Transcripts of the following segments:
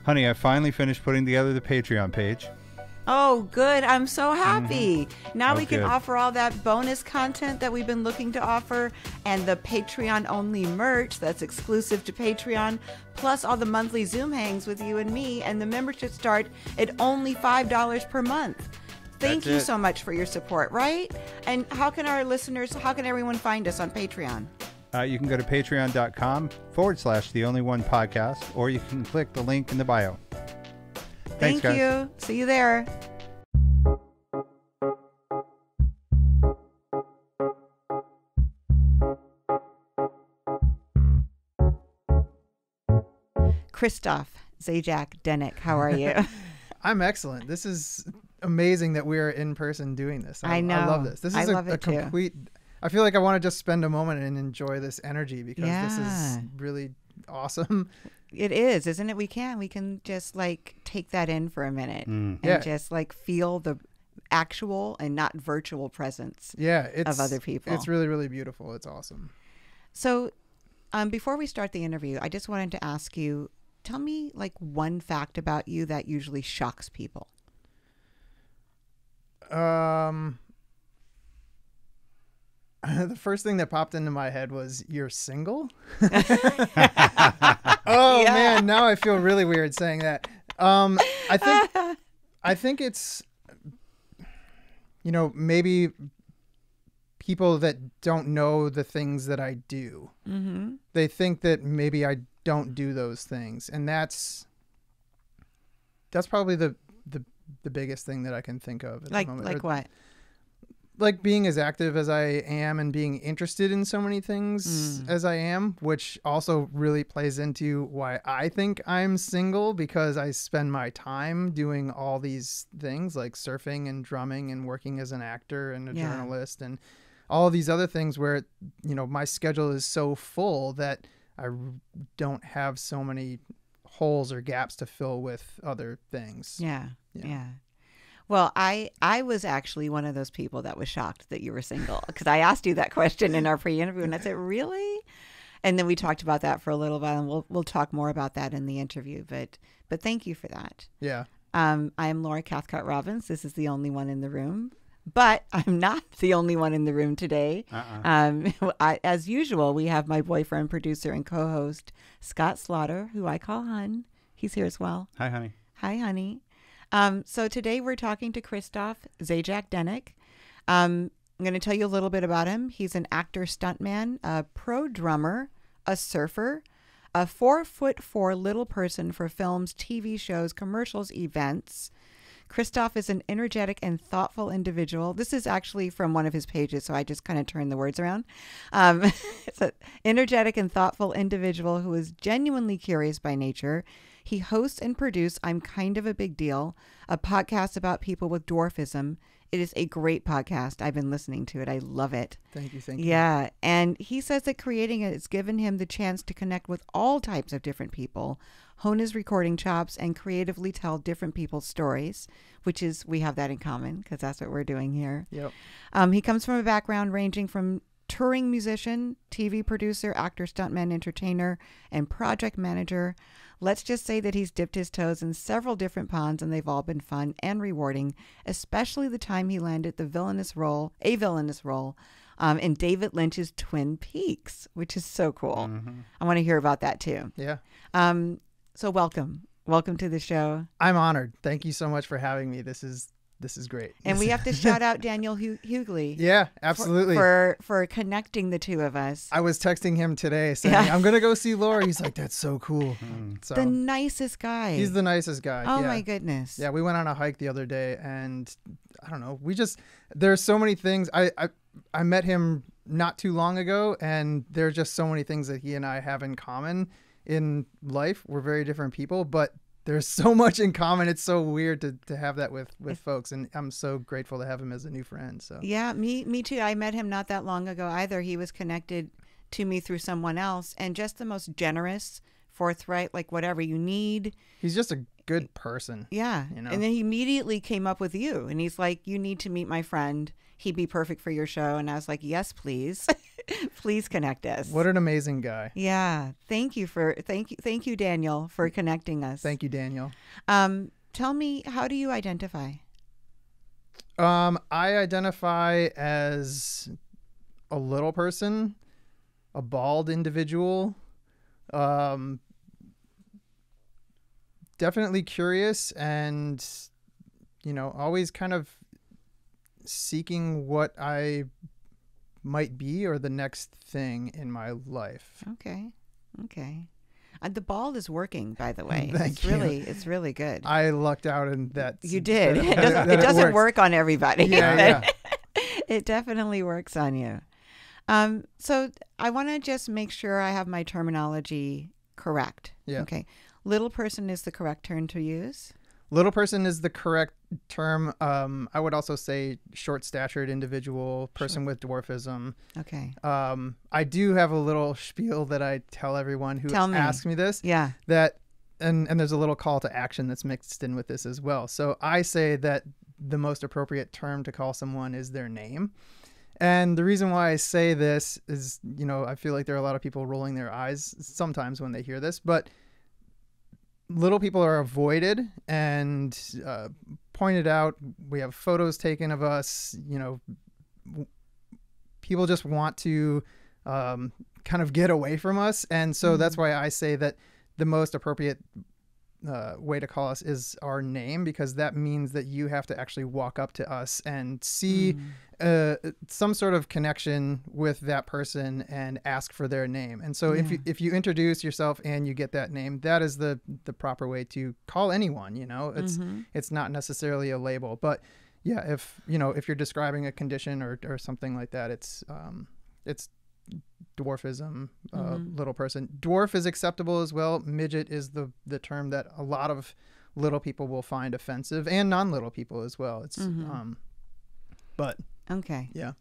Honey, I finally finished putting together the Patreon page. Oh, good. I'm so happy. Now we can good. offer all that bonus content that we've been looking to offer and the Patreon-only merch that's exclusive to Patreon, plus all the monthly Zoom hangs with you and me, and the membership start at only $5 per month. Thank you so much for your support, right? And how can everyone find us on Patreon? You can go to patreon.com/The Only One Podcast, or you can click the link in the bio. Thanks, Thank guys. you. See you there. Christophe, Zajac, Denek, how are you? I'm excellent. This is amazing that we're in person doing this. I know. I love this. This is a complete... I feel like I want to just spend a moment and enjoy this energy because this is really awesome. It is, isn't it? We can just like take that in for a minute and just like feel the actual and not virtual presence of other people. It's really, really beautiful. It's awesome. So before we start the interview, I just wanted to ask you, tell me like one fact about you that usually shocks people. The first thing that popped into my head was, you're single? Oh man, now I feel really weird saying that. I think it's, maybe people that don't know the things that I do. Mm-hmm. They think that maybe I don't do those things. And that's probably the biggest thing that I can think of at the moment. Like what? Like being as active as I am and being interested in so many things as I am, which also really plays into why I think I'm single, because I spend my time doing all these things like surfing and drumming and working as an actor and a journalist and all these other things where, my schedule is so full that I don't have so many holes or gaps to fill with other things. Yeah. Well, I was actually one of those people that was shocked that you were single, because I asked you that question in our pre-interview and I said, really? And then we talked about that for a little while, and we'll talk more about that in the interview. But thank you for that. Yeah. I am Laura Cathcart-Robbins. This is The Only One in the Room. But I'm not the only one in the room today. As usual, we have my boyfriend, producer, and co-host, Scott Slaughter, who I call Hun. He's here as well. Hi, honey. Hi, honey. So today we're talking to Christophe Zajac Denek. I'm going to tell you a little bit about him. He's an actor, stuntman, a pro drummer, a surfer, a 4'4" little person for films, TV shows, commercials, events. Christophe is an energetic and thoughtful individual. This is actually from one of his pages, so I just kind of turned the words around. It's an energetic and thoughtful individual who is genuinely curious by nature. He hosts and produces I'm Kind of a Big Deal, a podcast about people with dwarfism. It is a great podcast. I've been listening to it. I love it. Thank you. Yeah. And he says that creating it has given him the chance to connect with all types of different people, hone his recording chops, and creatively tell different people's stories, which is, we have that in common because that's what we're doing here. Yep. He comes from a background ranging from touring musician, TV producer, actor, stuntman, entertainer, and project manager. Let's just say that he's dipped his toes in several different ponds, and they've all been fun and rewarding, especially the time he landed a villainous role in David Lynch's Twin Peaks, which is so cool. Mm-hmm. I want to hear about that too. Yeah. So welcome to the show. I'm honored. Thank you so much for having me. This is great. And we have to shout out Daniel Hughley. Yeah, absolutely. For connecting the two of us. I was texting him today saying, I'm going to go see Laura. He's like, that's so cool. So, the nicest guy. He's the nicest guy. Oh, my goodness. Yeah, we went on a hike the other day, and I don't know. There's so many things. I met him not too long ago, and there's just so many things that he and I have in common in life. We're very different people, but there's so much in common. It's so weird to have that with folks, and I'm so grateful to have him as a new friend. So yeah, me too. I met him not that long ago either. He was connected to me through someone else, and just the most generous, forthright, like whatever you need. He's just a good person. Yeah. And then he immediately came up with you, and he's like, you need to meet my friend. He'd be perfect for your show. And I was like, yes, please. Please connect us. What an amazing guy. Yeah. Thank you, Daniel, for connecting us. Thank you, Daniel. Tell me, how do you identify? I identify as a little person, a bald individual, definitely curious and, always kind of seeking what I might be or the next thing in my life. Okay. The bald is working, by the way. Thank you. It's really good. I lucked out in that. You did. That It doesn't works. work on everybody. Yeah. It definitely works on you. So I want to just make sure I have my terminology correct. Yeah. Okay. Little person is the correct term to use. Little person is the correct term. I would also say short-statured individual, person with dwarfism. Okay. I do have a little spiel that I tell everyone who asks me this. Yeah. That and there's a little call to action that's mixed in with this as well. So I say that the most appropriate term to call someone is their name. And the reason why I say this is, I feel like there are a lot of people rolling their eyes sometimes when they hear this, but little people are avoided and pointed out. We have photos taken of us. People just want to kind of get away from us. And so that's why I say that the most appropriate way to call us is our name, because that means that you have to actually walk up to us and see some sort of connection with that person and ask for their name. And so if you introduce yourself and you get that name, that is the proper way to call anyone. It's not necessarily a label, but yeah, if you're describing a condition or something like that, it's dwarfism, little person. Dwarf is acceptable as well. Midget is the term that a lot of little people will find offensive, and non-little people as well. It's but okay. Yeah.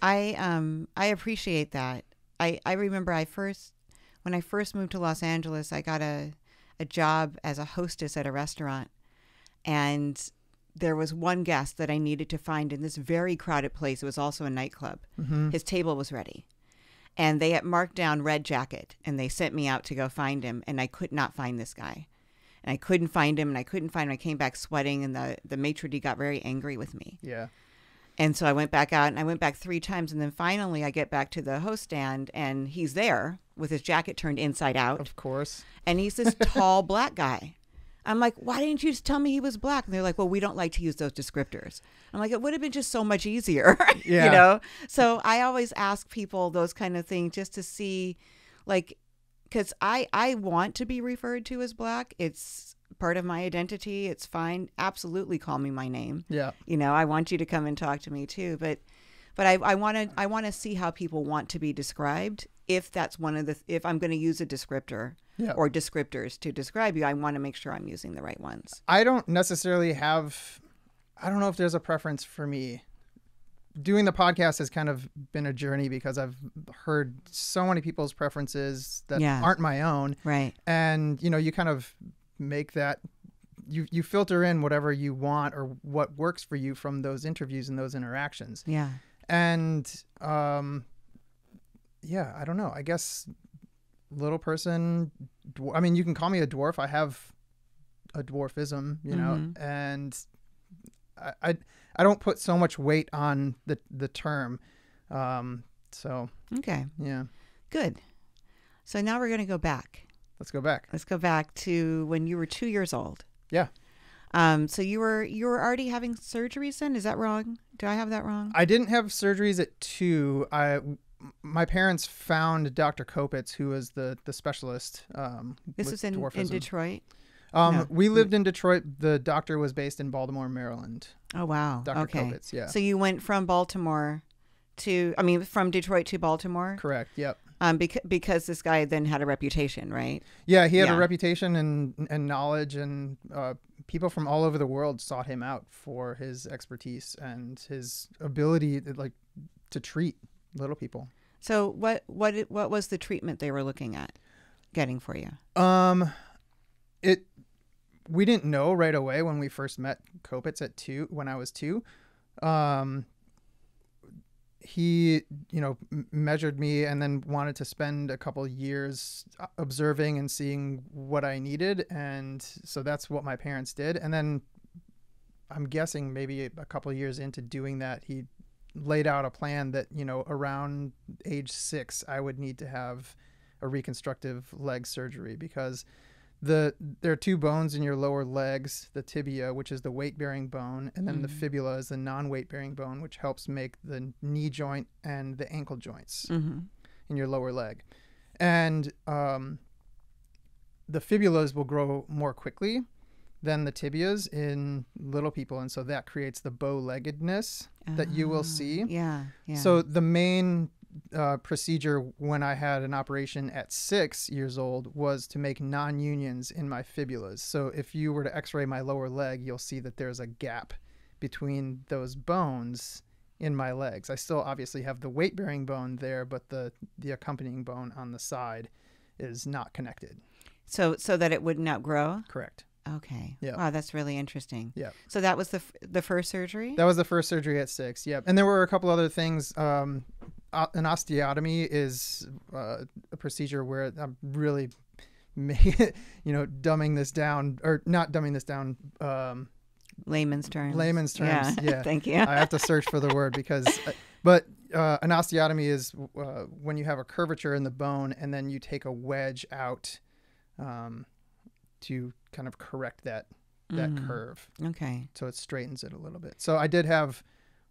I appreciate that. I remember when I first moved to Los Angeles, I got a job as a hostess at a restaurant, and there was one guest that I needed to find in this very crowded place. It was also a nightclub. His table was ready. And they had marked down red jacket, and they sent me out to go find him, and I could not find this guy. And I couldn't find him, and I couldn't find him. I came back sweating, and the maitre d' got very angry with me. Yeah. And so I went back out, and I went back 3 times, and then finally I get back to the host stand, and he's there with his jacket turned inside out. Of course. And he's this tall black guy. I'm like, why didn't you just tell me he was black? And they're like, well, we don't like to use those descriptors. I'm like, it would have been just so much easier, Yeah. So I always ask people those kind of things just to see, like, because I want to be referred to as black. It's part of my identity. It's fine. Absolutely call me my name. Yeah. I want you to come and talk to me too. But I want to see how people want to be described. If that's if I'm going to use a descriptor. Yeah. Or descriptors to describe you, I want to make sure I'm using the right ones. I don't necessarily I don't know if there's a preference for me. Doing the podcast has kind of been a journey because I've heard so many people's preferences that aren't my own. Right. And, you kind of make that, you filter in whatever you want or what works for you from those interviews and those interactions. Yeah. And, I don't know. I guess little person, you can call me a dwarf. I have a dwarfism, and I don't put so much weight on the term. So okay, yeah, good. So now we're going to go back. Let's go back. Let's go back to when you were 2 years old. Yeah. So you were already having surgeries then? Is that wrong? Do I have that wrong? I didn't have surgeries at 2. My parents found Dr. Kopitz, who was the specialist. This was in Detroit? No. We lived in Detroit. The doctor was based in Baltimore, Maryland. Oh, wow. Dr. Kopitz, yeah. So you went from from Detroit to Baltimore? Correct, yep. Because this guy then had a reputation, right? Yeah, he had a reputation and knowledge, and people from all over the world sought him out for his expertise and his ability to treat little people. So what was the treatment they were looking at getting for you? We didn't know right away when we first met Kopitz when I was 2. he, measured me and then wanted to spend a couple years observing and seeing what I needed. And so that's what my parents did. And then I'm guessing maybe a couple of years into doing that, he laid out a plan that, around age 6, I would need to have a reconstructive leg surgery because there are 2 bones in your lower legs, the tibia, which is the weight-bearing bone, and then the fibula is the non-weight-bearing bone, which helps make the knee joint and the ankle joints in your lower leg. And the fibulas will grow more quickly than the tibias in little people, and so that creates the bow-leggedness that you will see. Yeah. So the main procedure when I had an operation at 6 years old was to make non-unions in my fibulas. So if you were to x-ray my lower leg, you'll see that there's a gap between those bones in my legs. I still obviously have the weight-bearing bone there, but the accompanying bone on the side is not connected. So that it wouldn't outgrow? Correct. Okay. Yeah. Wow, that's really interesting. Yeah. So that was the first surgery? That was the first surgery at 6. Yeah. And there were a couple other things. An osteotomy is a procedure where I'm really, dumbing this down, or not dumbing this down. Layman's terms. Yeah. Thank you. I have to search for the word but an osteotomy is when you have a curvature in the bone and then you take a wedge out to kind of correct that curve. Okay. So it straightens it a little bit. So I did have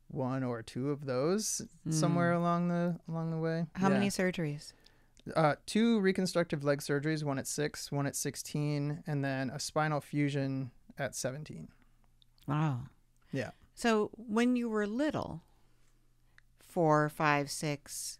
1 or 2 of those somewhere along the way. How many surgeries? 2 reconstructive leg surgeries, 1 at 6, 1 at 16, and then a spinal fusion at 17. Wow. Yeah. So when you were little, 4, 5, 6,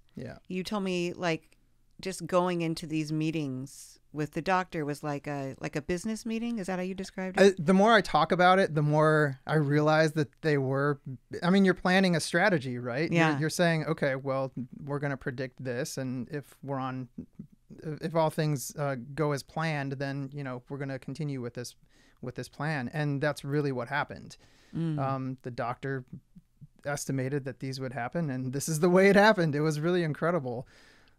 you told me like just going into these meetings with the doctor was like a business meeting. Is that how you described it? The more I talk about it, the more I realize that they were, you're planning a strategy, right? Yeah. You're saying, okay, well, we're going to predict this. And if all things go as planned, then, we're going to continue with this plan. And that's really what happened. The doctor estimated that these would happen, and this is the way it happened. It was really incredible.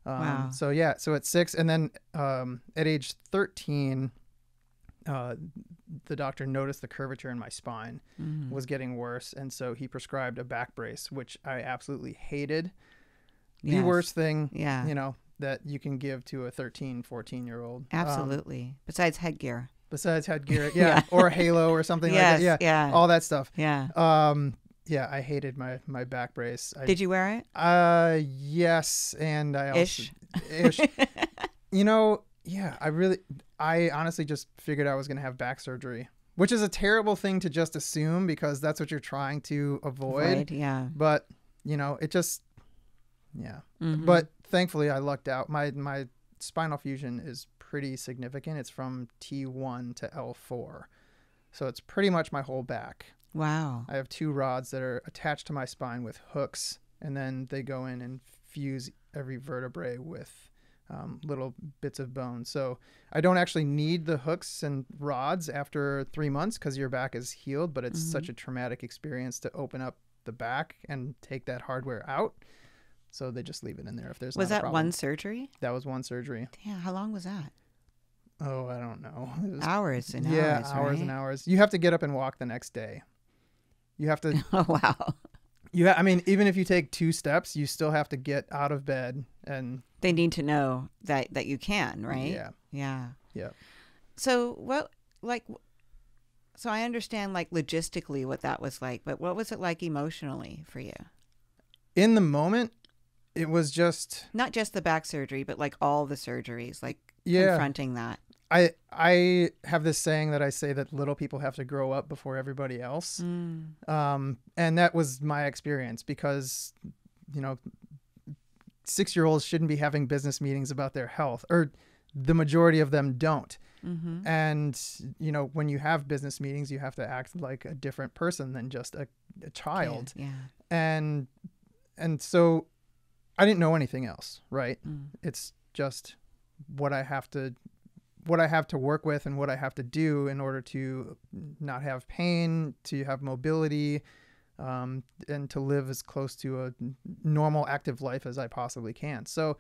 Wow. So at 6, and then at age 13, the doctor noticed the curvature in my spine was getting worse, and so he prescribed a back brace, which I absolutely hated. The worst thing, that you can give to a 13, 14-year-old. Absolutely. Besides headgear. Yeah. Or a halo or something like that. Yeah. All that stuff. Yeah. Yeah, I hated my back brace. Did you wear it? Yes, and I also Ish. I honestly just figured I was going to have back surgery, which is a terrible thing to just assume because that's what you're trying to avoid. Yeah. But, it just But thankfully I lucked out. My spinal fusion is pretty significant. It's from T1 to L4. So it's pretty much my whole back. Wow. I have 2 rods that are attached to my spine with hooks, and then they go in and fuse every vertebrae with little bits of bone. So I don't actually need the hooks and rods after 3 months because your back is healed, but it's such a traumatic experience to open up the back and take that hardware out. So they just leave it in there if there's not a problem. Was that one surgery? That was one surgery. Damn, how long was that? Oh, I don't know. It was, hours and hours, right? and hours. You have to get up and walk the next day. You have to. Oh, wow. Even if you take 2 steps, you still have to get out of bed, and they need to know that you can, right? Yeah. So so I understand logistically what that was like, but what was it like emotionally for you? In the moment, it was just not just the back surgery, but all the surgeries, confronting that. I have this saying that I say that little people have to grow up before everybody else. And that was my experience because, 6-year-olds shouldn't be having business meetings about their health, or the majority of them don't. And, when you have business meetings, you have to act like a different person than just a child. Yeah. And so I didn't know anything else, right? It's just what I have to work with and what I have to do in order to not have pain, to have mobility, and to live as close to a normal active life as I possibly can. So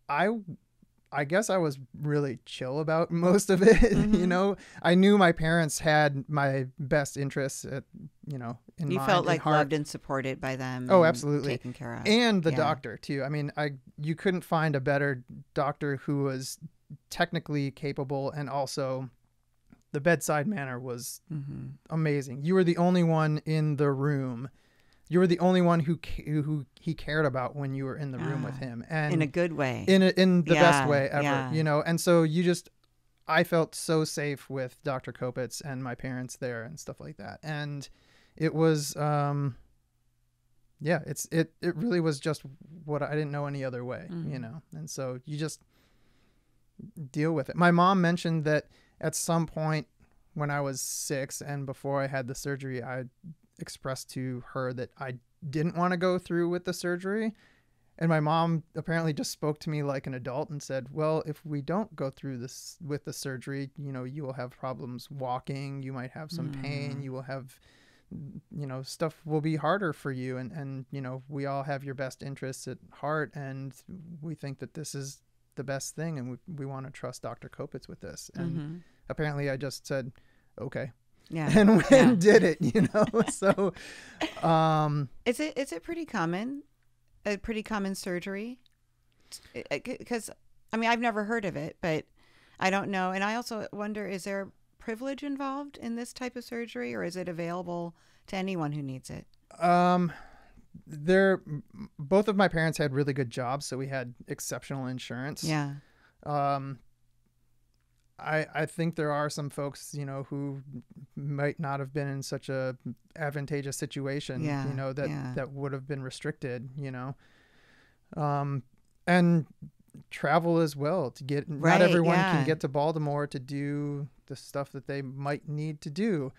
I guess I was really chill about most of it. Mm-hmm. I knew my parents had my best interests in You mind felt and like heart. loved and supported by them. Oh, and absolutely. taken care of. And the Yeah. doctor too. I mean, you couldn't find a better doctor who was technically capable, and also the bedside manner was Mm-hmm. amazing. You were the only one in the room. You were the only one who he cared about when you were in the room with him, and In a good way. in the best Yeah, way ever, yeah. And so I felt so safe with Dr. Kopitz and my parents there and stuff like that. And it was, it really was just what I didn't know any other way, and so you just deal with it. My mom mentioned that at some point when I was 6 and before I had the surgery, I expressed to her that I didn't want to go through with the surgery. And my mom apparently just spoke to me like an adult and said, well, if we don't go through this with the surgery, you will have problems walking. You might have some pain. You will have, stuff will be harder for you. And we all have your best interests at heart. And we think that this is the best thing. And we want to trust Dr. Kopitz with this. And apparently I just said, okay. Yeah. And went and did it, So, Is it pretty common? A pretty common surgery? Because I've never heard of it, but I don't know. And I also wonder, is there privilege involved in this type of surgery, or is it available to anyone who needs it? Both of my parents had really good jobs, so we had exceptional insurance. Yeah. I think there are some folks, who might not have been in such a advantageous situation, that would have been restricted, and travel as well to get, not everyone can get to Baltimore to do the stuff that they might need to do.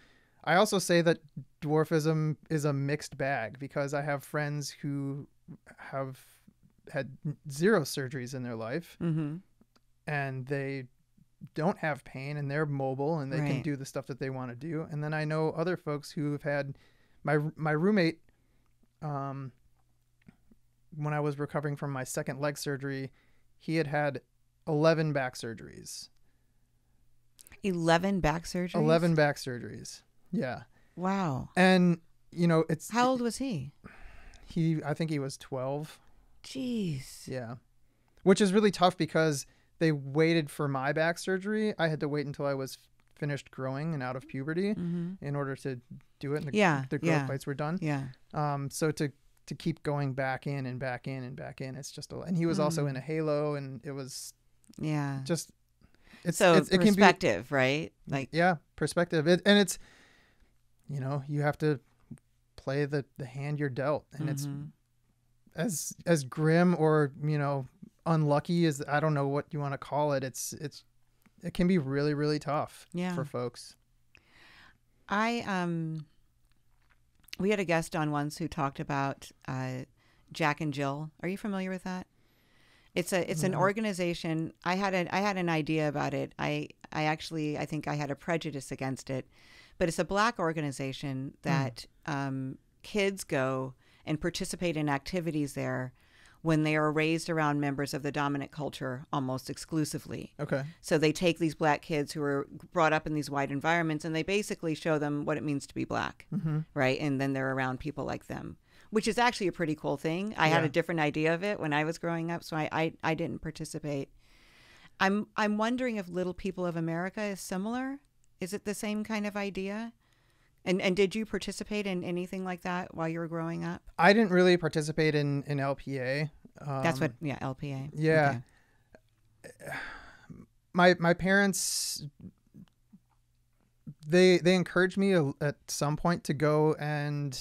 I also say that dwarfism is a mixed bag, because I have friends who have had 0 surgeries in their life, and they don't have pain and they're mobile and they can do the stuff that they want to do. And then I know other folks who have had my roommate, when I was recovering from my second leg surgery, he had 11 back surgeries. 11 back surgeries? 11 back surgeries. Yeah. Wow. And how old was he? I think he was 12. Jeez. Yeah. Which is really tough because they waited for my back surgery. I had to wait until I was finished growing and out of puberty in order to do it. And the growth plates were done. Yeah. So to keep going back in and back in and back in, it's just and he was also in a halo, and it was just it perspective, right? Like perspective. And it's you have to play the hand you're dealt, and it's as grim or unlucky as, I don't know what you want to call it. It can be really, really tough for folks. We had a guest on once who talked about Jack and Jill. Are you familiar with that? It's an organization. I had an idea about it. I think I had a prejudice against it, but it's a Black organization that kids go and participate in activities there when they are raised around members of the dominant culture almost exclusively. Okay. So they take these Black kids who are brought up in these white environments, and they basically show them what it means to be Black, right? And then they're around people like them, which is actually a pretty cool thing. I had a different idea of it when I was growing up, so I didn't participate. I'm wondering if Little People of America is similar. Is it the same kind of idea? And did you participate in anything like that while you were growing up? I didn't really participate in LPA. That's what, LPA. Yeah. Okay. My parents, they encouraged me at some point to go, and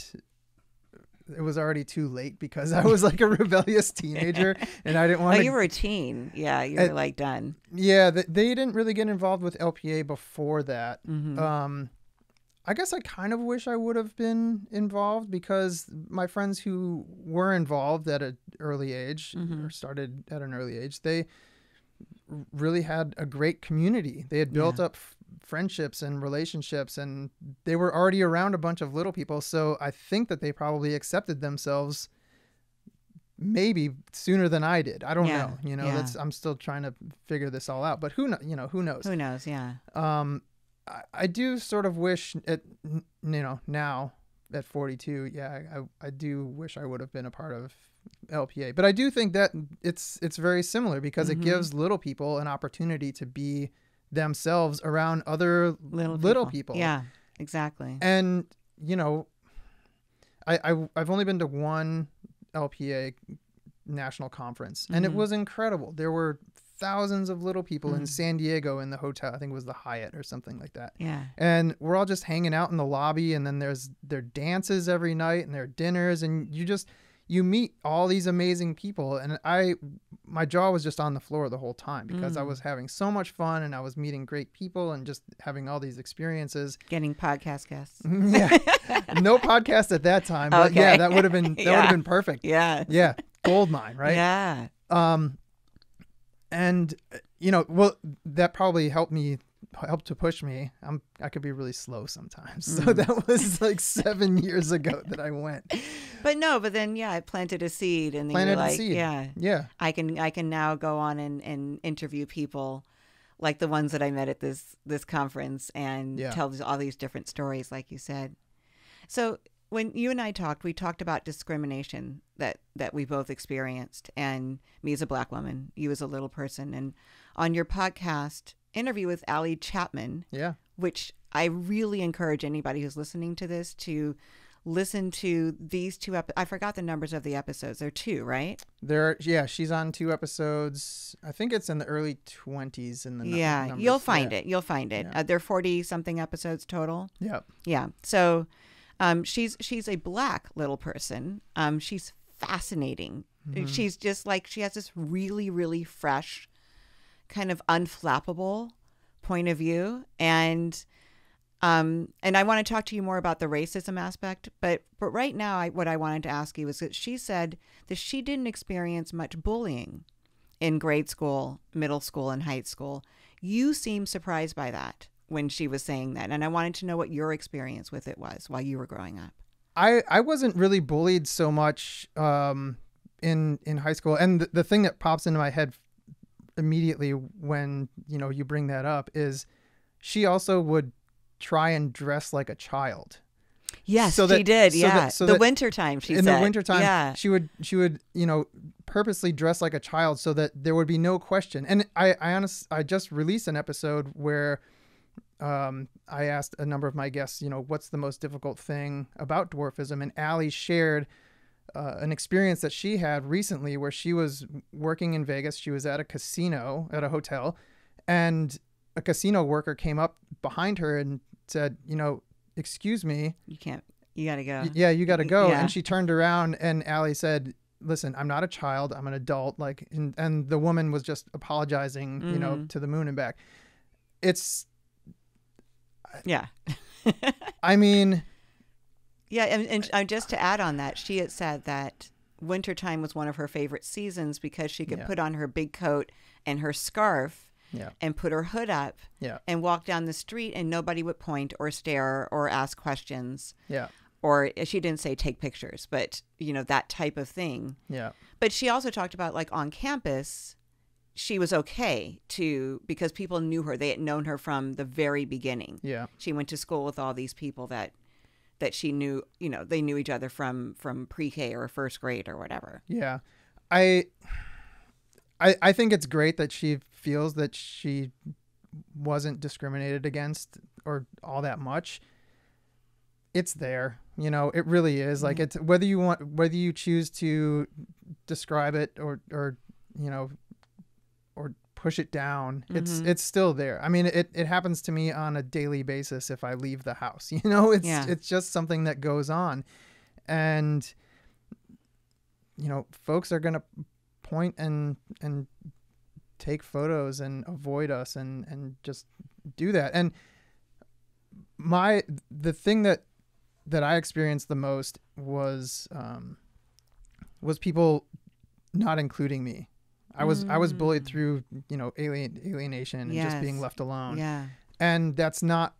it was already too late because I was like a rebellious teenager and I didn't want to. Oh, you were a teen. Yeah, you were like done. Yeah, they didn't really get involved with LPA before that. I guess I kind of wish I would have been involved, because my friends who were involved at an early age or started at an early age, they really had a great community. They had built up friendships and relationships, and they were already around a bunch of little people. So I think that they probably accepted themselves maybe sooner than I did. I don't know. I'm still trying to figure this all out, but who knows? Who knows? Who knows? Yeah. I do sort of wish now at 42, I do wish I would have been a part of LPA, but I do think that it's very similar because it gives little people an opportunity to be themselves around other little people. Yeah, exactly. And I've only been to one LPA national conference, and it was incredible. There were thousands of little people in San Diego in the hotel. I think it was the Hyatt or something like that. Yeah. And we're all just hanging out in the lobby, and then there are dances every night, and there are dinners, and you meet all these amazing people. And my jaw was just on the floor the whole time because I was having so much fun, and I was meeting great people and just having all these experiences. Getting podcast guests. Yeah. No podcast at that time, but yeah, that would have been would have been perfect. Yeah. Yeah. Gold mine, right? Yeah. And well, that probably helped to push me. I could be really slow sometimes. So that was like 7 years ago that I went. But then it planted a seed, and then you're like, yeah. I can now go on and interview people like the ones that I met at this conference and tell all these different stories, like you said. So when you and I talked, we talked about discrimination that we both experienced, and me as a Black woman, you as a little person. And on your podcast interview with Allie Chapman, which I really encourage anybody who's listening to this to listen to these two. I forgot the numbers of the episodes. They're 2, right? She's on 2 episodes. I think it's in the early 20s in the numbers. You'll find it. You'll find it. They're 40 something episodes total. Yeah. So she's a Black little person. She's fascinating. She's just like, she has this really, really fresh, kind of unflappable point of view. And I want to talk to you more about the racism aspect. But right now, what I wanted to ask you is that she said that she didn't experience much bullying in grade school, middle school, and high school. You seem surprised by that when she was saying that. And I wanted to know what your experience with it was while you were growing up. I wasn't really bullied so much in high school. And the thing that pops into my head immediately when, you bring that up is she also would try and dress like a child. Yes, she did. The wintertime, she said. In the wintertime, she would, purposely dress like a child so that there would be no question. And I just released an episode where I asked a number of my guests, what's the most difficult thing about dwarfism? And Allie shared an experience that she had recently where she was working in Vegas. She was at a casino, at a hotel, and a casino worker came up behind her and said, excuse me. You gotta go. Yeah, you gotta go. Yeah. And she turned around and Allie said, listen, I'm not a child, I'm an adult. And the woman was just apologizing, to the moon and back. Yeah. I mean. Yeah. And just to add on that, she had said that wintertime was one of her favorite seasons because she could put on her big coat and her scarf and put her hood up and walk down the street and nobody would point or stare or ask questions. Yeah. Or she didn't say take pictures, but, that type of thing. Yeah. But she also talked about like on campus, she was okay because people knew her. They had known her from the very beginning. Yeah. She went to school with all these people that she knew, they knew each other from pre-K or first grade or whatever. Yeah. I think it's great that she feels that she wasn't discriminated against or all that much. It's there, it really is. Like it's whether you choose to describe it or push it down, it's still there. I mean, it happens to me on a daily basis if I leave the house. It's just something that goes on, and folks are gonna point and take photos and avoid us and just do that. And the thing that I experienced the most was people not including me. I was bullied through, alienation and just being left alone. Yeah. And that's not,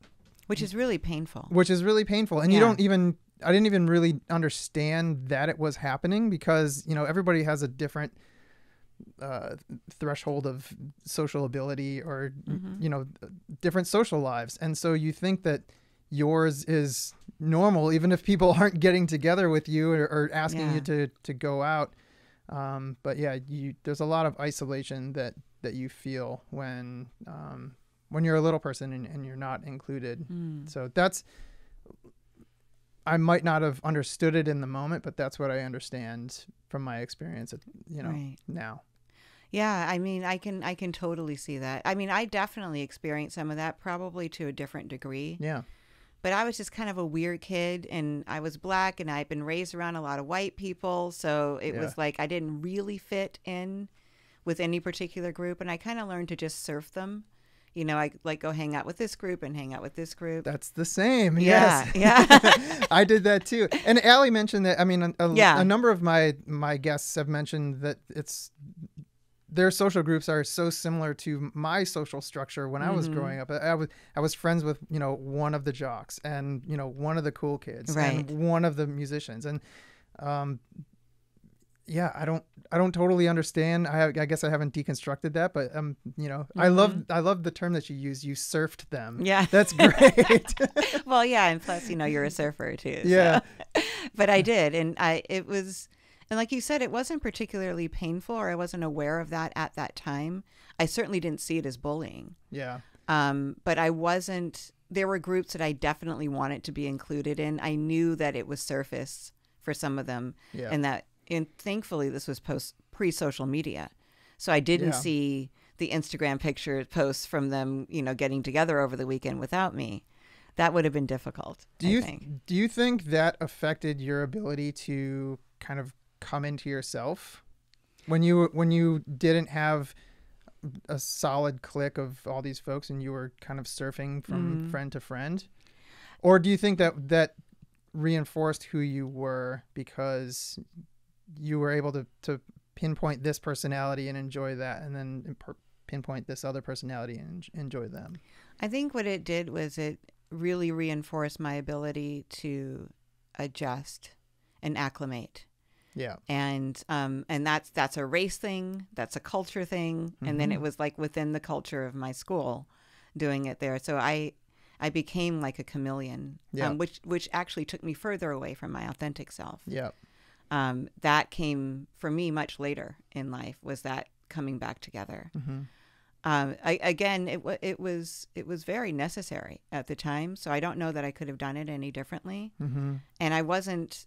which is really painful. And I didn't even really understand that it was happening because, everybody has a different threshold of social ability or, different social lives. And so you think that yours is normal, even if people aren't getting together with you or asking you to go out. But yeah, there's a lot of isolation that you feel when you're a little person and you're not included. So I might not have understood it in the moment, but that's what I understand from my experience, now. Yeah, I mean, I can totally see that. I mean, I definitely experienced some of that, probably to a different degree. Yeah. But I was just kind of a weird kid, and I was Black, and I'd been raised around a lot of white people, so it was like I didn't really fit in with any particular group, and I kind of learned to just surf them. I like go hang out with this group and hang out with this group. That's the same. Yeah, yes. Yeah. I did that too. And Allie mentioned that. I mean, a number of my guests have mentioned that their social groups are so similar to my social structure when I was growing up. I was friends with, one of the jocks and, one of the cool kids and one of the musicians. And, I don't totally understand. I guess I haven't deconstructed that, but I love the term that you use. You surfed them. Yeah, that's great. Well, yeah, and plus, you're a surfer too. Yeah, so. But I did, and it was, and like you said, it wasn't particularly painful, or I wasn't aware of that at that time. I certainly didn't see it as bullying. Yeah. But I wasn't. There were groups that I definitely wanted to be included in. I knew that it was surface for some of them, and thankfully this was pre-social media, so I didn't see the Instagram picture posts from them, getting together over the weekend without me. That would have been difficult. Do you think that affected your ability to kind of come into yourself when you didn't have a solid clique of all these folks and you were kind of surfing from friend to friend? Or do you think that reinforced who you were because you were able to pinpoint this personality and enjoy that, and then pinpoint this other personality and enjoy them? I think what it did was it really reinforced my ability to adjust and acclimate. Yeah. And that's a race thing, that's a culture thing, and then it was like within the culture of my school doing it there. So I became like a chameleon, which actually took me further away from my authentic self. Yeah. That came for me much later in life, was that coming back together. It was very necessary at the time. So I don't know that I could have done it any differently. And I wasn't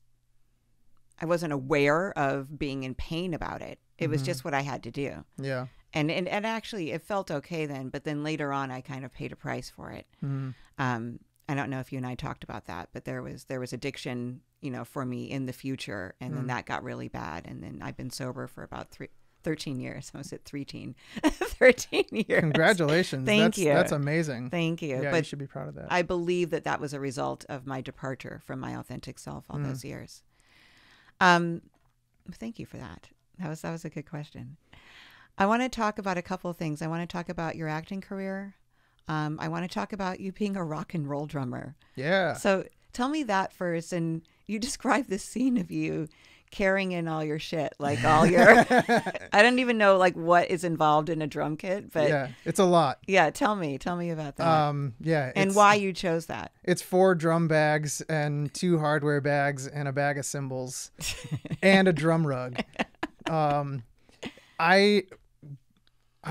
aware of being in pain about it. It was just what I had to do. Yeah. And actually it felt okay then, but then later on I kind of paid a price for it. I don't know if you and I talked about that, but there was addiction, for me in the future. And then that got really bad. And then I've been sober for about 13 years. I was at 13 years. Congratulations. Thank you. That's amazing. Thank you. Yeah, but you should be proud of that. I believe that was a result of my departure from my authentic self all those years. Thank you for that. That was a good question. I want to talk about a couple of things. I want to talk about your acting career. I want to talk about you being a rock and roll drummer. Yeah. So tell me that first. And you describe this scene of you carrying in all your shit, like all your, I don't even know like what is involved in a drum kit, but yeah, it's a lot. Yeah. Tell me about that. Yeah. And why you chose that. It's 4 drum bags and 2 hardware bags and a bag of cymbals and a drum rug. I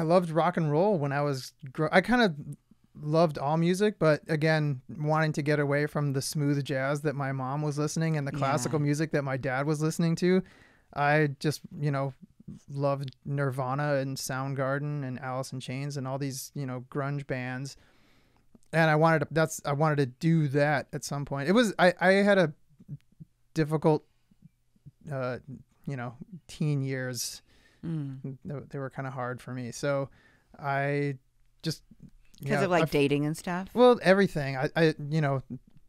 loved rock and roll when I was, I kind of loved all music, but again, wanting to get away from the smooth jazz that my mom was listening and the classical music that my dad was listening to. I just, loved Nirvana and Soundgarden and Alice in Chains and all these, grunge bands. And I wanted to do that at some point. It was, I had a difficult, teen years. They were kind of hard for me. So I just, because of dating and stuff. Well, everything. I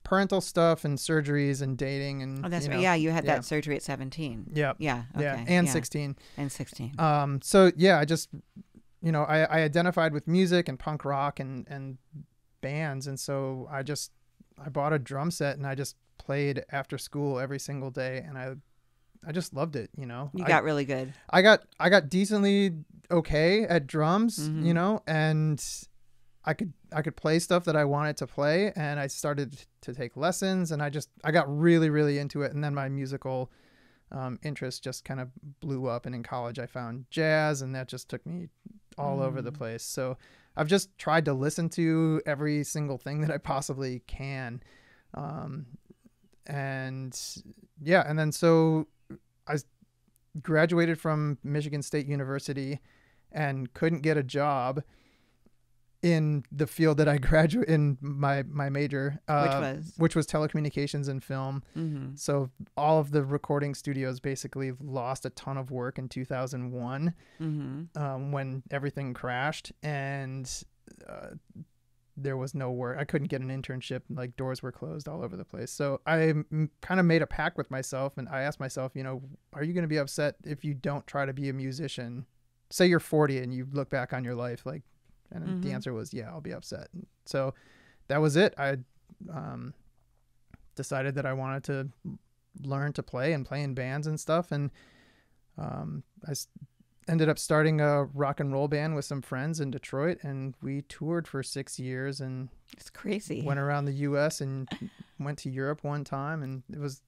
parental stuff and surgeries and dating and. Oh, that's right. Yeah, you had that surgery at 17. Yeah. Yeah. Okay. Yeah. And 16. And 16. So yeah, I just, I identified with music and punk rock and bands. And so I bought a drum set and I just played after school every single day. And I just loved it. You got really good. I got decently okay at drums, and I could play stuff that I wanted to play, and I started to take lessons, and I got really, really into it. And then my musical interest just kind of blew up. And in college I found jazz, and that just took me all over the place. So I've just tried to listen to every single thing that I possibly can. And then so I graduated from Michigan State University and couldn't get a job in the field that I graduated in my major, which was telecommunications and film. Mm-hmm. So all of the recording studios basically lost a ton of work in 2001 when everything crashed, and there was no work. I couldn't get an internship. Like, doors were closed all over the place. So I kind of made a pact with myself, and I asked myself, are you going to be upset if you don't try to be a musician? Say you're 40 and you look back on your life, and the answer was, yeah, I'll be upset. So that was it. I decided that I wanted to learn to play in bands and stuff. And ended up starting a rock and roll band with some friends in Detroit, and we toured for 6 years, and it's crazy. Went around the US and went to Europe one time, and it was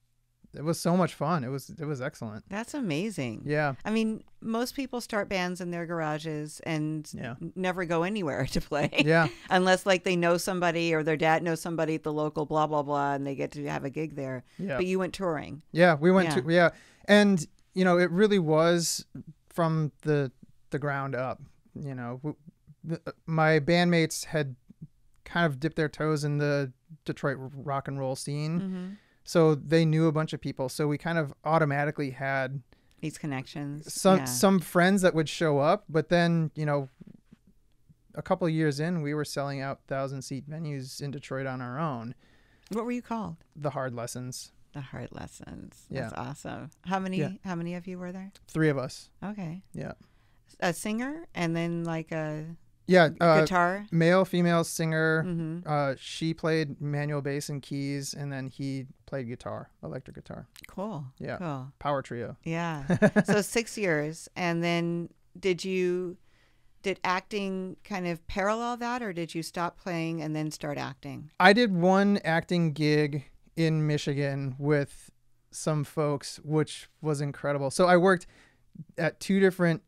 so much fun. It was excellent. That's amazing. Yeah. I mean, most people start bands in their garages and never go anywhere to play. Yeah. Unless they know somebody or their dad knows somebody at the local blah, blah, blah, and they get to have a gig there. Yeah. But you went touring. Yeah, we went to. And, it really was from the ground up. My bandmates had kind of dipped their toes in the Detroit rock and roll scene. Mm-hmm. So they knew a bunch of people. So we kind of automatically had these connections. Some friends that would show up. But then, a couple of years in, we were selling out 1,000-seat venues in Detroit on our own. What were you called? The Hard Lessons. The Hard Lessons. Yeah. That's awesome. How many of you were there? 3 of us. Okay. Yeah. A singer and then a Yeah, guitar, male, female singer. Mm-hmm. She played manual bass and keys, and then he played guitar, electric guitar. Cool. Yeah, cool. Power trio. Yeah. So 6 years, and then did acting kind of parallel that, or did you stop playing and then start acting? I did one acting gig in Michigan with some folks, which was incredible. So I worked at 2 different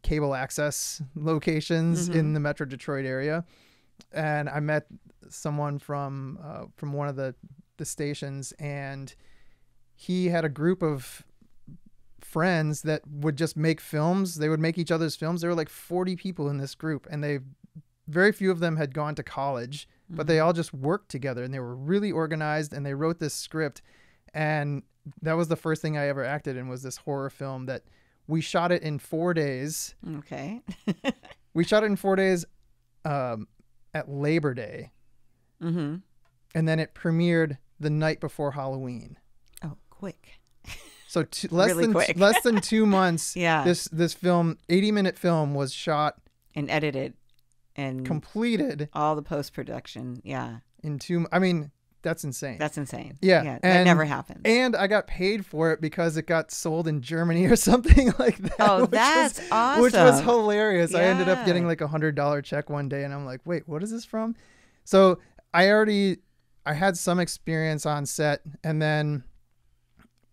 cable access locations in the Metro Detroit area, and I met someone from one of the stations, and he had a group of friends that would just make films. They would make each other's films. There were 40 people in this group, and very few of them had gone to college, but they all just worked together, and they were really organized, and they wrote this script. And that was the first thing I ever acted in, was this horror film that we shot it in 4 days. Okay. We shot it in 4 days at Labor Day. Mm-hmm. And then it premiered the night before Halloween. Oh, quick. So less than 2 months. Yeah. This film, 80-minute film, was shot and edited and completed. All the post-production. Yeah. That's insane. That's insane. Yeah. That never happens. And I got paid for it because it got sold in Germany or something like that. Oh, that's awesome. Which was hilarious. Yeah. I ended up getting a $100 check one day, and I'm like, wait, what is this from? So I had some experience on set, and then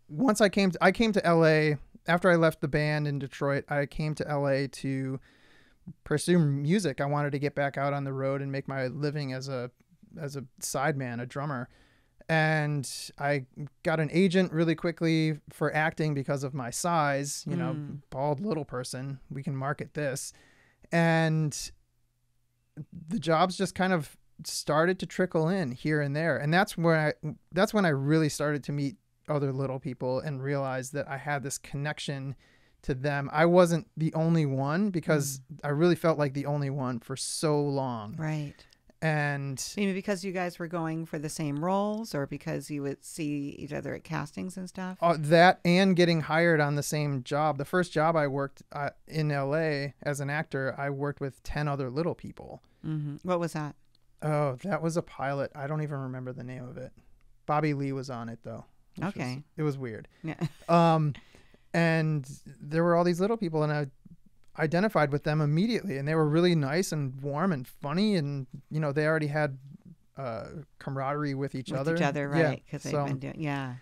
once I came to LA, after I left the band in Detroit, I came to LA to pursue music. I wanted to get back out on the road and make my living as a sideman, a drummer. And I got an agent really quickly for acting because of my size, bald little person. We can market this. And the jobs just kind of started to trickle in here and there. And that's when I really started to meet other little people and realized that I had this connection to them. I wasn't the only one, because I really felt like the only one for so long. Right. And maybe because you guys were going for the same roles, or because you would see each other at castings and stuff? That, and getting hired on the same job. The first job I worked in LA as an actor, I worked with 10 other little people. Mm-hmm. What was that? Oh, that was a pilot. I don't even remember the name of it. Bobby Lee was on it though. Okay. It was weird. Yeah. And there were all these little people, and I identified with them immediately, and they were really nice and warm and funny, and they already had camaraderie with each other. Right? Because they've been doing. Yeah,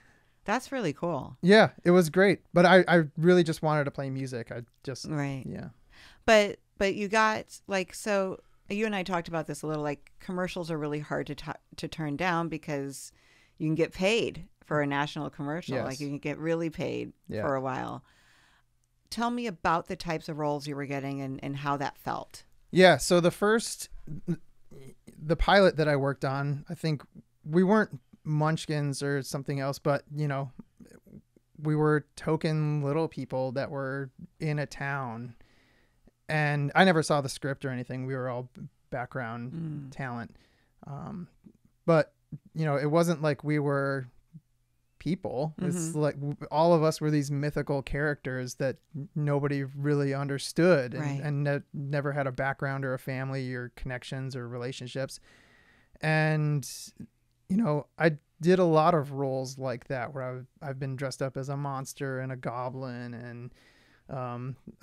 that's really cool. Yeah, it was great. But I really just wanted to play music. I just right. Yeah. But you got so. You and I talked about this a little. Commercials are really hard to turn down because you can get paid for a national commercial. Yes. You can get really paid for a while. Tell me about the types of roles you were getting and how that felt. Yeah. So the pilot that I worked on, I think we weren't Munchkins or something else, but we were token little people that were in a town. And I never saw the script or anything. We were all background talent. But, it wasn't like we were people. It's like all of us were these mythical characters that nobody really understood and never had a background or a family or connections or relationships. And, I did a lot of roles like that where I've been dressed up as a monster and a goblin and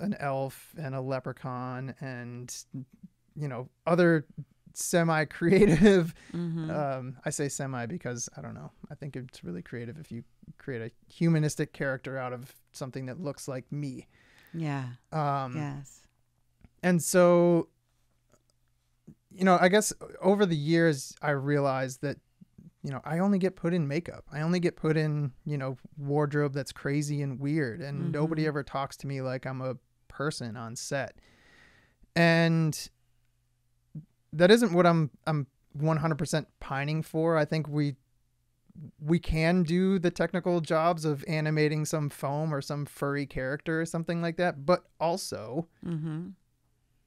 an elf and a leprechaun and other semi-creative I say semi because I don't know, I think it's really creative if you create a humanistic character out of something that looks like me. Yes. And so I guess over the years I realized that I only get put in makeup. I only get put in, wardrobe that's crazy and weird. And nobody ever talks to me like I'm a person on set. And that isn't what I'm 100% pining for. I think we can do the technical jobs of animating some foam or some furry character or something like that. But also,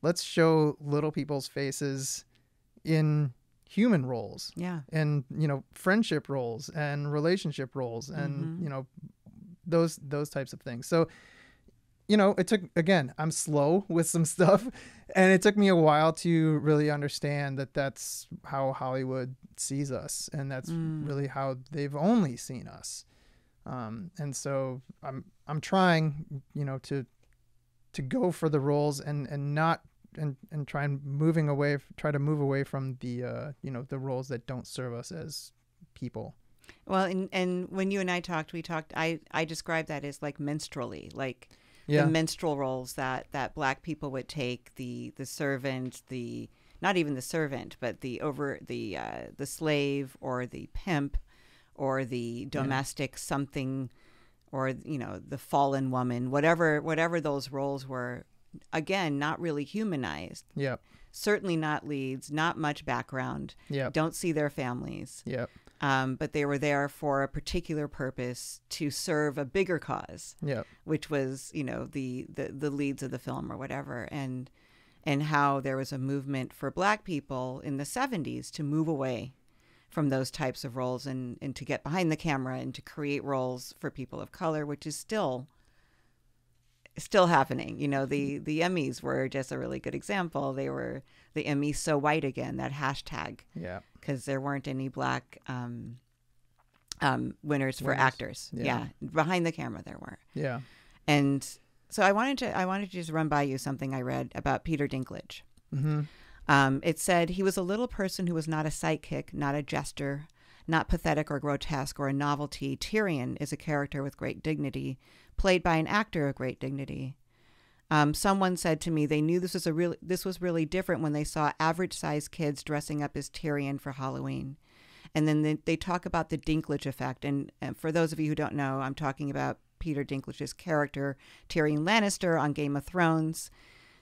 let's show little people's faces in human roles and friendship roles and relationship roles and those types of things. So it took, again, I'm slow with some stuff, and it took me a while to really understand that that's how Hollywood sees us, and that's really how they've only seen us. And so I'm trying to go for the roles and not and try to move away from the the roles that don't serve us as people. Well, and when you and I talked, I described that as like minstrelly, the minstrel roles that Black people would take, the servant, not even the servant, but the slave or the pimp or the domestic something, or the fallen woman, whatever those roles were. Again, not really humanized. Yep. Certainly not leads, not much background. Yep. Don't see their families. Yep. But they were there for a particular purpose to serve a bigger cause. Yep. Which was, the leads of the film or whatever. And how there was a movement for Black people in the 70s to move away from those types of roles and to get behind the camera and to create roles for people of color, which is still happening. The Emmys were just a really good example. They were the Emmys So White Again, that hashtag. Yeah. Because there weren't any Black winners for actors. Yeah. Behind the camera there were. Yeah. And so I wanted to just run by you something I read about Peter Dinklage. It said he was a little person who was not a sidekick, not a jester, not pathetic or grotesque or a novelty. Tyrion is a character with great dignity, played by an actor of great dignity. Someone said to me they knew this was really different when they saw average-sized kids dressing up as Tyrion for Halloween. And then they talk about the Dinklage effect. And for those of you who don't know, I'm talking about Peter Dinklage's character, Tyrion Lannister, on Game of Thrones,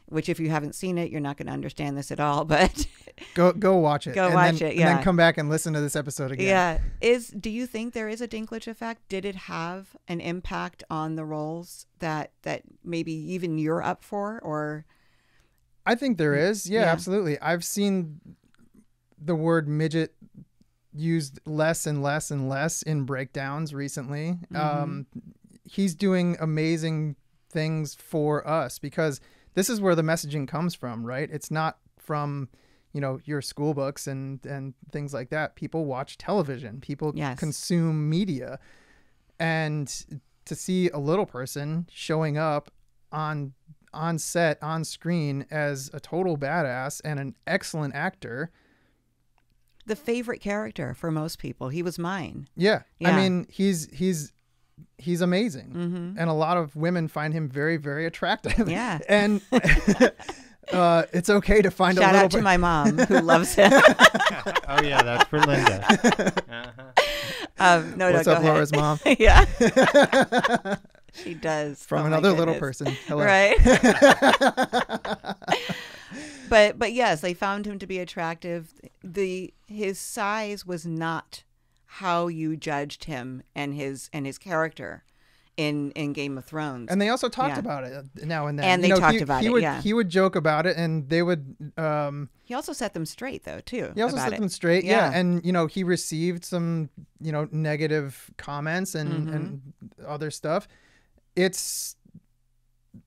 which if you haven't seen it, you're not going to understand this at all. But go watch it. And then come back and listen to this episode again. Yeah. Do you think there is a Dinklage effect? Did it have an impact on the roles that maybe even you're up for? Or I think there is. Yeah, absolutely. I've seen the word midget used less and less and less in breakdowns recently. He's doing amazing things for us because this is where the messaging comes from, right? It's not from, your school books and things like that. People watch television. People Yes. consume media. And to see a little person showing up on set, on screen as a total badass and an excellent actor. The favorite character for most people. He was mine. Yeah. Yeah. I mean, he's amazing. Mm-hmm. And a lot of women find him very, very attractive. Yeah. And it's okay to find Shout a little out to my mom who loves him. Oh yeah, that's for Linda. No, What's no, up, go Laura's mom? ahead. Yeah. She does. From Oh, my another little goodness. person. Hello. Right. But yes, they found him to be attractive. His size was not how you judged him and his character in Game of Thrones. And they also talked Yeah. about it now and then. And they talked about it, yeah. He would joke about it, and they would. He also set them straight, though, too. He also about set it. them straight, yeah. Yeah. And he received some negative comments and other stuff. It's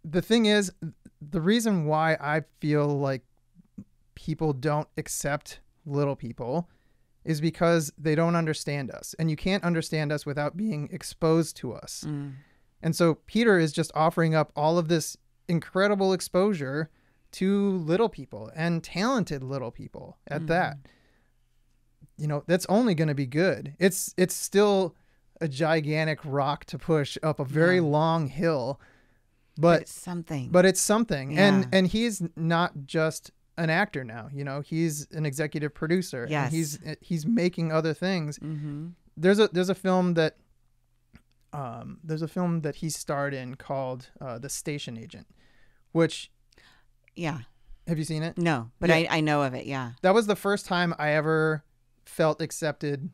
the thing is, the reason why I feel like people don't accept little people is because they don't understand us, and you can't understand us without being exposed to us. And so Peter is just offering up all of this incredible exposure to little people, and talented little people at that. That's only going to be good. It's still a gigantic rock to push up a very long hill, but it's something. But it's something. Yeah. And he's not just an actor now, he's an executive producer. Yes. And he's making other things. Mm-hmm. There's a film that he starred in called The Station Agent, which, Yeah. have you seen it? No, but Yeah. I know of it. Yeah. That was the first time I ever felt accepted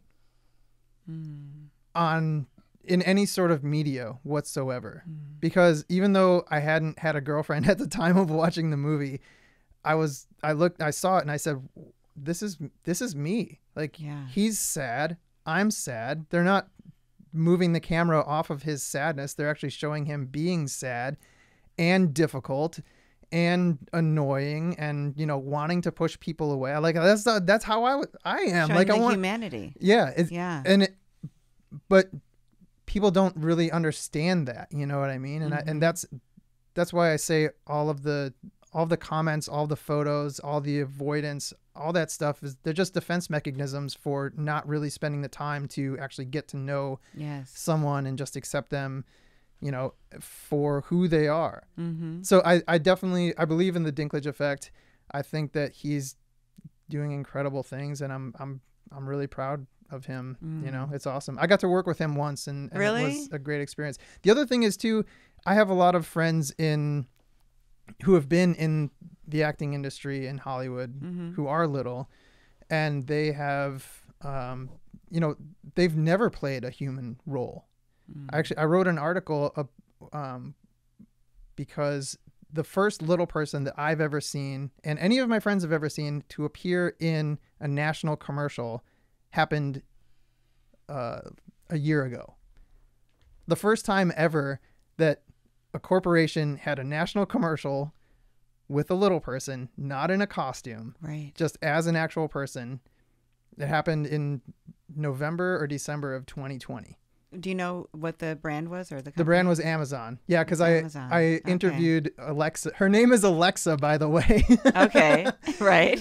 in any sort of media whatsoever. Because even though I hadn't had a girlfriend at the time of watching the movie, I saw it and I said, this is me. Like, Yeah. he's sad. I'm sad. They're not moving the camera off of his sadness. They're actually showing him being sad and difficult and annoying and, wanting to push people away. Like, that's how I am. Showing Like, I the want humanity. Yeah. Yeah. But people don't really understand that, you know what I mean? And that's why I say all the comments, all the photos, all the avoidance, all that stuff they're just defense mechanisms for not really spending the time to actually get to know Yes. someone and just accept them, for who they are. Mm-hmm. So I definitely believe in the Dinklage effect. I think that he's doing incredible things, and I'm really proud of him. It's awesome. I got to work with him once, and Really? It was a great experience. The other thing is too, I have a lot of friends who have been in the acting industry in Hollywood who are little, and they have, they've never played a human role. Actually, I wrote an article because the first little person that I've ever seen, and any of my friends have ever seen, to appear in a national commercial happened a year ago. The first time ever that a corporation had a national commercial with a little person, not in a costume, Right. just as an actual person. It happened in November or December of 2020. Do you know what the brand was or the company? The brand was Amazon. Yeah, because Amazon. I Okay. interviewed Alexa. Her name is Alexa, by the way. Okay. Right.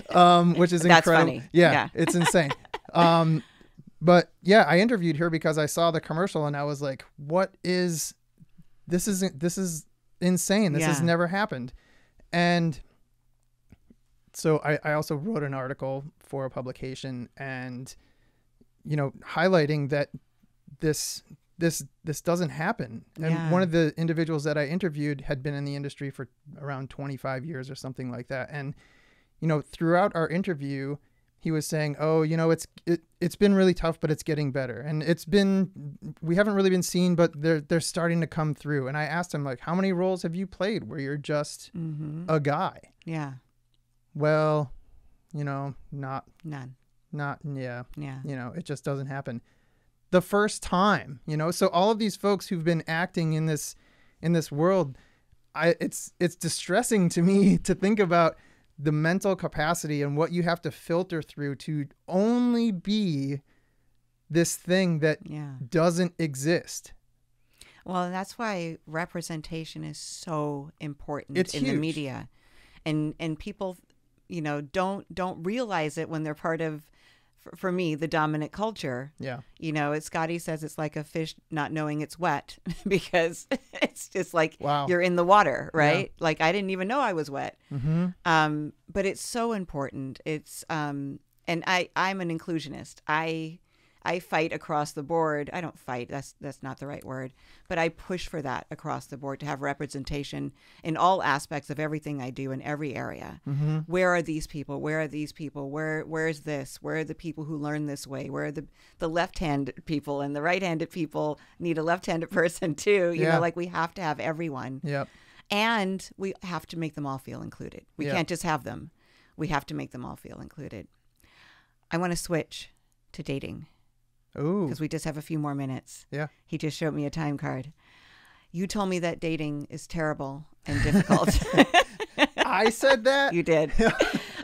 Which is That's incredible. funny. Yeah, Yeah. it's insane. But yeah, I interviewed her because I saw the commercial and I was like, this is insane. This has Yeah. never happened. And so I also wrote an article for a publication and, highlighting that this doesn't happen. And Yeah. one of the individuals that I interviewed had been in the industry for around 25 years or something like that. And, throughout our interview, he was saying, "Oh, it's been really tough, but it's getting better. And we haven't really been seen, but they're starting to come through." And I asked him, like, how many roles have you played where you're just a guy? Yeah. Well, not, None. yeah. Yeah. It just doesn't happen. The first time, so all of these folks who've been acting in this world, it's distressing to me to think about the mental capacity and what you have to filter through to only be this thing that doesn't exist. Well, and that's why representation is so important It's in huge. the media. And people, don't realize it when they're part of, for me, the dominant culture. Yeah. Scotty says it's like a fish not knowing it's wet because it's just like Wow. you're in the water, right? Yeah. Like I didn't even know I was wet. Mm-hmm. But it's so important. It's and I'm an inclusionist. I fight across the board. I don't fight. That's not the right word. But I push for that across the board to have representation in all aspects of everything I do in every area. Mm-hmm. Where are these people? Where are these people? Where is this? Where are the people who learn this way? Where are the left-handed people and the right-handed people need a left-handed person too? You know, like we have to have everyone. Yep. And we have to make them all feel included. We can't just have them. We have to make them all feel included. I want to switch to dating. Ooh. Because we just have a few more minutes. Yeah. He just showed me a time card. You told me that dating is terrible and difficult. I said that? You did.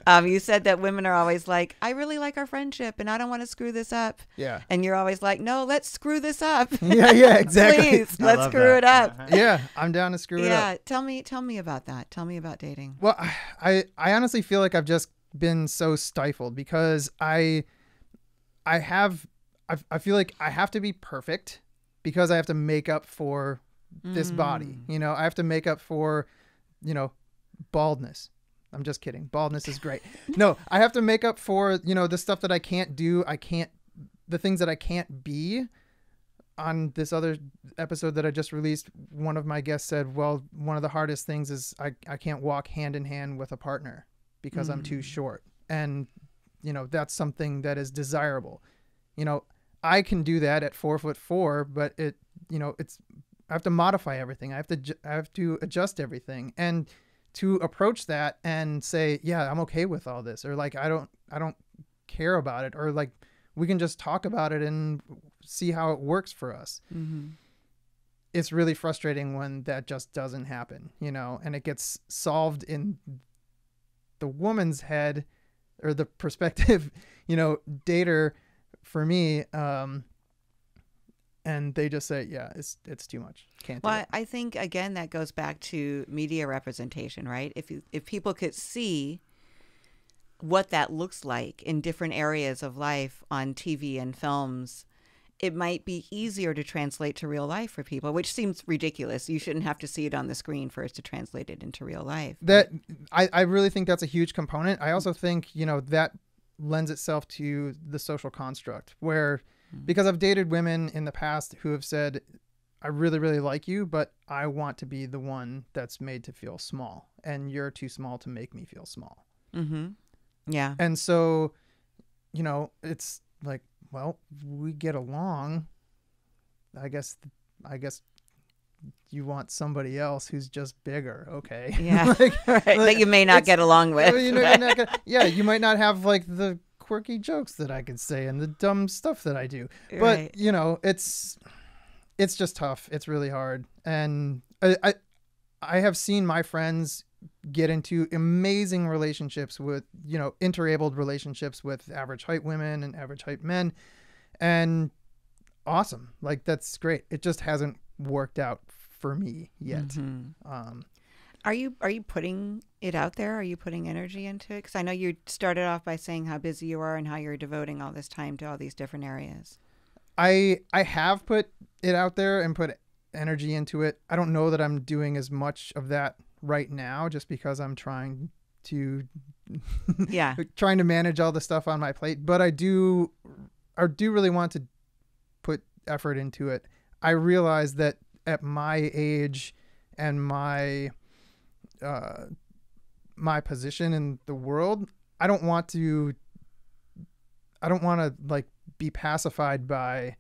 You said that women are always like, I really like our friendship and I don't want to screw this up. Yeah. And you're always like, no, let's screw this up. Yeah, exactly. Please, let's screw it up. Yeah, I'm down to screw it up. Yeah, tell me about that. Tell me about dating. Well, I honestly feel like I've just been so stifled because I feel like I have to be perfect because I have to make up for this body. I have to make up for, baldness. I'm just kidding. Baldness is great. No, I have to make up for, the stuff that I can't do. The things that I can't be. On this other episode that I just released, one of my guests said, well, one of the hardest things is I can't walk hand in hand with a partner because I'm too short. And, that's something that is desirable. I can do that at 4'4", but I have to modify everything. I have to adjust everything, and to approach that and say, yeah, I'm okay with all this, or like I don't care about it, or like we can just talk about it and see how it works for us. Mm-hmm. It's really frustrating when that just doesn't happen, and it gets solved in the woman's head or the prospective, dater. For me, and they just say, yeah, it's too much. Can't do it. I think, again, that goes back to media representation, right? If people could see what that looks like in different areas of life on TV and films, it might be easier to translate to real life for people, which seems ridiculous. You shouldn't have to see it on the screen for us to translate it into real life. I really think that's a huge component. I also think, that lends itself to the social construct where, because I've dated women in the past who have said, I really, really like you, but I want to be the one that's made to feel small, and you're too small to make me feel small. Mm-hmm. Yeah. And so, it's like, well, we get along. I guess you want somebody else who's just bigger. Okay. Yeah. Right. That you may not get along with. You might not have like the quirky jokes that I could say and the dumb stuff that I do. But, it's just tough. It's really hard. And I have seen my friends get into amazing relationships with, interabled relationships with average height women and average height men. And awesome. Like, that's great. It just hasn't worked out for me yet. Mm-hmm. Are you putting it out there? Are you putting energy into it? Because I know you started off by saying how busy you are and how you're devoting all this time to all these different areas. I have put it out there and put energy into it. I don't know that I'm doing as much of that right now, just because I'm trying to manage all the stuff on my plate. But I do really want to put effort into it. I realize that at my age and my position in the world, I don't want to like be pacified by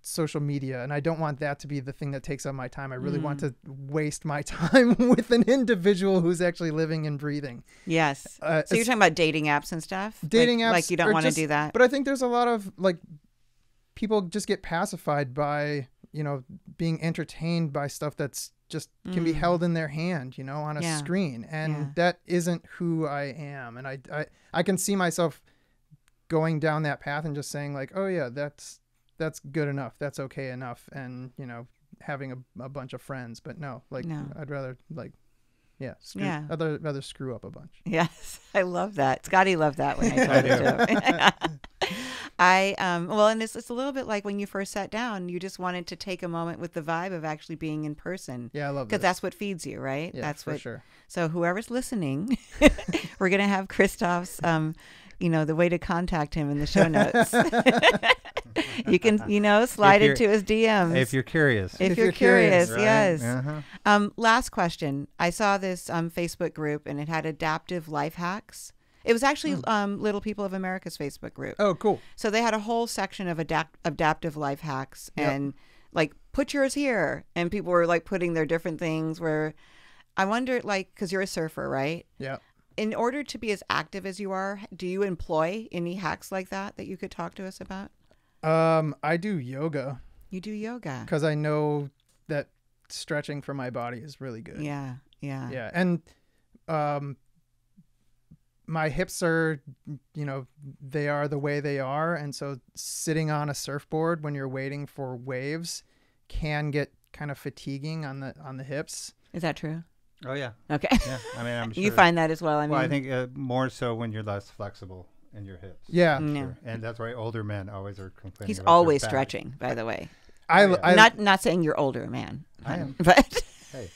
social media, and I don't want that to be the thing that takes up my time. I really want to waste my time with an individual who's actually living and breathing. Yes. So you're talking about dating apps and stuff? Dating apps. Like you don't want to do that? But I think there's a lot of like people just get pacified by, being entertained by stuff that's just can be held in their hand, you know, on a screen. And that isn't who I am. And I can see myself going down that path and just saying like, oh yeah, that's good enough. That's okay enough. And, you know, having a bunch of friends, but no, like I'd rather like, I'd rather screw up a bunch. Yes. I love that. Scotty loved that when I told him to. Well, and it's a little bit like when you first sat down, you just wanted to take a moment with the vibe of actually being in person. Yeah, I love that. Because that's what feeds you, right? Yeah, that's for sure. So whoever's listening, we're going to have Christophe's, you know, the way to contact him in the show notes. You can, you know, slide into his DMs. If you're curious. If you're curious, right? yes. Uh-huh. Last question. I saw this Facebook group and it had adaptive life hacks. It was actually Little People of America's Facebook group. Oh, cool. So they had a whole section of adaptive life hacks and like, put yours here. And people were like putting their different things where I wonder, like, because you're a surfer, right? Yeah. In order to be as active as you are, do you employ any hacks like that you could talk to us about? I do yoga. You do yoga. Because I know that stretching for my body is really good. Yeah. Yeah. And my hips are, you know, they are the way they are. And so sitting on a surfboard when you're waiting for waves can get kind of fatiguing on the hips. Is that true? Oh, yeah. Okay. Yeah. I mean, I'm sure. You find that as well. Well, I think more so when you're less flexible in your hips. Yeah. Sure. And that's why older men always are complaining. He's about always their back. stretching, by the way. I not saying you're older, man. I am. But Hey.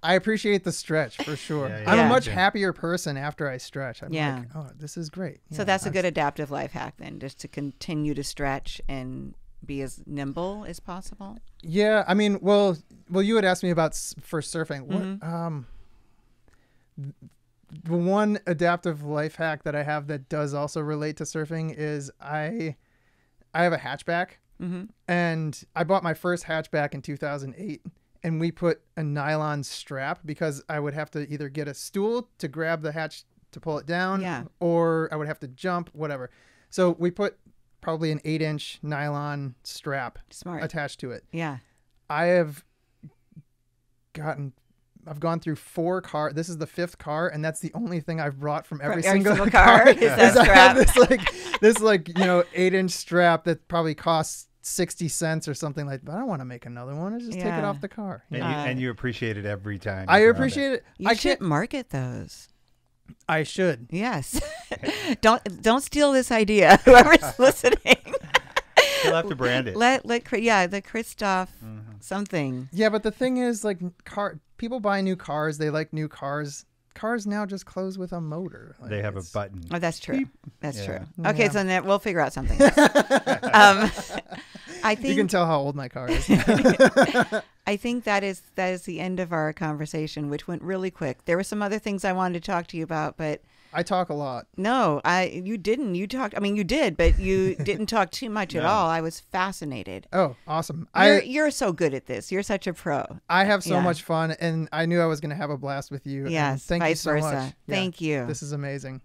I appreciate the stretch for sure. Yeah, I'm yeah. a much happier person after I stretch. I'm Yeah. like, oh, this is great. so that's a good adaptive life hack then, just to continue to stretch and be as nimble as possible. Yeah, I mean, well, you had asked me about for surfing. What, the one adaptive life hack that I have that does also relate to surfing is I have a hatchback, and I bought my first hatchback in 2008, and we put a nylon strap because I would have to either get a stool to grab the hatch to pull it down, or I would have to jump, whatever. So we put probably an 8-inch nylon strap attached to it. Yeah. I've gone through 4 cars. This is the 5th car, and that's the only thing I've brought from every single car. Is that strap? I have this 8-inch strap that probably costs 60 cents or something like that. But I don't want to make another one. I just take it off the car. And you appreciate it every time. I appreciate it. You should market those. I should. Yes. Don't steal this idea. Whoever's listening. You'll have to brand it. The Christophe something. Yeah, but the thing is, like, people buy new cars. They like new cars. Cars now just close with a motor. Like, they have a button. Oh, that's true. Beep. That's true. Yeah. Okay, so then we'll figure out something else. I think you can tell how old my car is. I think that is the end of our conversation, which went really quick. There were some other things I wanted to talk to you about, but I talk a lot. No, you didn't. You talked. I mean, you did, but you didn't talk too much at all. I was fascinated. Oh, awesome! You're so good at this. You're such a pro. I have so much fun, and I knew I was going to have a blast with you. Yes, thank you so much. Thank you. This is amazing.